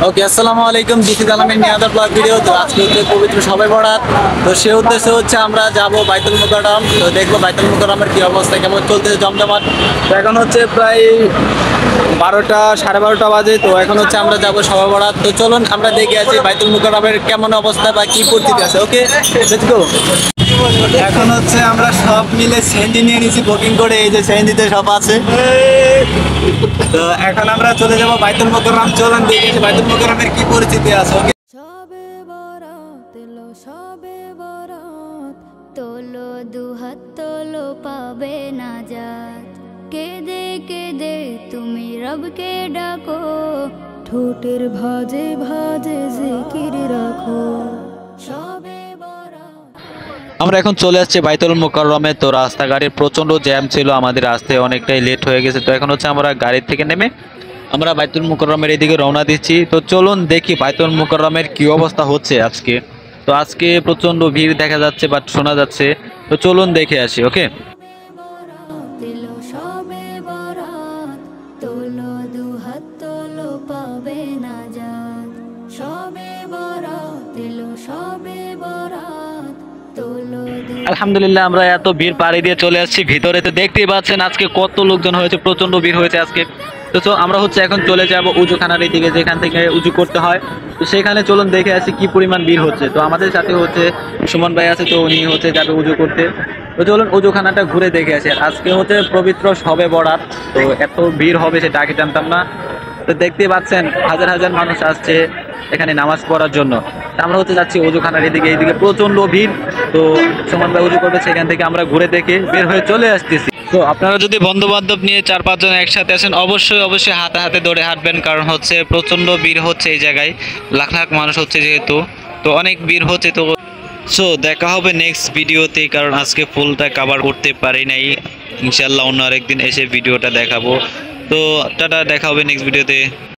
ওকে, আসসালামু আলাইকুম। This is আলামিন নিয়াদার ব্লগ ভিডিও। তো আজকে হচ্ছে পবিত্র শবে বরাত। তো সে উদ্দেশ্যে হচ্ছে আমরা যাব বাইতুল মুকাররম। তো দেখবো বাইতুল মুকাররমের কি অবস্থা, কেমন চলতেছে জমজমাট। তো এখন হচ্ছে প্রায় 12টা, 12:30 বাজে। তো এখন হচ্ছে আমরা যাব শবে বরাত। তো চলুন আমরা দেখে আসি বাইতুল মুকাররমের কেমন অবস্থা বা কি পরিস্থিতি আছে। ওকে, লেটস গো। এখন হচ্ছে আমরা সব মিলে সেন্ডি নিয়ে নিয়েছি বুকিং করে, এই যে সেন্ডিতে সব আছে। তো এখন আমরা চলে যাবো বাইতুল মুকাররম। চলুন দেখি বাইতুল মুকাররমের কি পরিস্থিতি আছে। ওকে, শবে বরাত এলো, শবে বরাত তোলো দুহাত তোলো পাবে নাজাত। কেঁদে কেঁদে তুমি রবকে ডাকো, ঠোঁটের ভাজে ভাজে জিকির রাখো। শবে বরাত আমরা এখন চলে আসছি বাইতুল মুকাররমে। তো রাস্তাঘাটে প্রচণ্ড জ্যাম ছিল, আমাদের আসতে অনেকটাই লেট হয়ে গেছে। তো এখন হচ্ছে আমরা গাড়ি থেকে নেমে আমরা বাইতুল মুকাররমের এইদিকে রওনা দিচ্ছি। তো চলুন দেখি বাইতুল মুকাররমের কি অবস্থা হচ্ছে আজকে। তো আজকে প্রচণ্ড ভিড় দেখা যাচ্ছে বা শোনা যাচ্ছে। তো চলুন দেখে আসি। ওকে, বরাত এলো, শবে বরাত তোলো দুহাত তোলো পাবে নাজাত। শবে বরাত এলো, শবে বরাত তোলো আলহামদুলিল্লাহ আমরা এত ভিড় পাড়ি দিয়ে চলে আসছি ভিতরে। তো দেখতেই পাচ্ছেন আজকে কত লোকজন হয়েছে, প্রচণ্ড ভিড় হয়েছে আজকে। তো আমরা হচ্ছে এখন চলে যাব উজুখানার এই দিকে, যেখান থেকে উজু করতে হয়। তো সেখানে চলুন দেখে আসি কি পরিমাণ ভিড় হচ্ছে। তো আমাদের সাথে হচ্ছে সুমন ভাই আছে, তো উনি হচ্ছে যাবে উজু করতে। তো চলুন উজুখানাটা ঘুরে দেখে আসি। আর আজকে হচ্ছে পবিত্র শবে বরাত, তো এত ভিড় হবে সেটা আগে জানতাম না। তো দেখতেই পাচ্ছেন হাজার হাজার মানুষ আসছে এখানে নামাজ পড়ার জন্য। তা আমরা হচ্ছে যাচ্ছি উজুখানার এদিকে, এইদিকে প্রচণ্ড ভিড়। তো সুমন ভাই উজু করবে, সেখান থেকে আমরা ঘুরে দেখে বের হয়ে চলে আসতেছি। তো আপনারা যদি বন্ধু বান্ধব নিয়ে 4-5 জন একসাথে আসেন, অবশ্যই অবশ্যই হাতে হাতে ধরে হাঁটবেন, কারণ হচ্ছে প্রচণ্ড ভিড় হচ্ছে এই জায়গায়, লাখ লাখ মানুষ হচ্ছে যেহেতু, তো অনেক ভিড় হচ্ছে। তো দেখা হবে নেক্সট ভিডিওতে, কারণ আজকে ফুলটা কভার করতে পারি নাই। ইনশাল্লাহ অন্য আরেকদিন এসে ভিডিওটা দেখাবো। তো টাটা, দেখা হবে নেক্সট ভিডিওতে।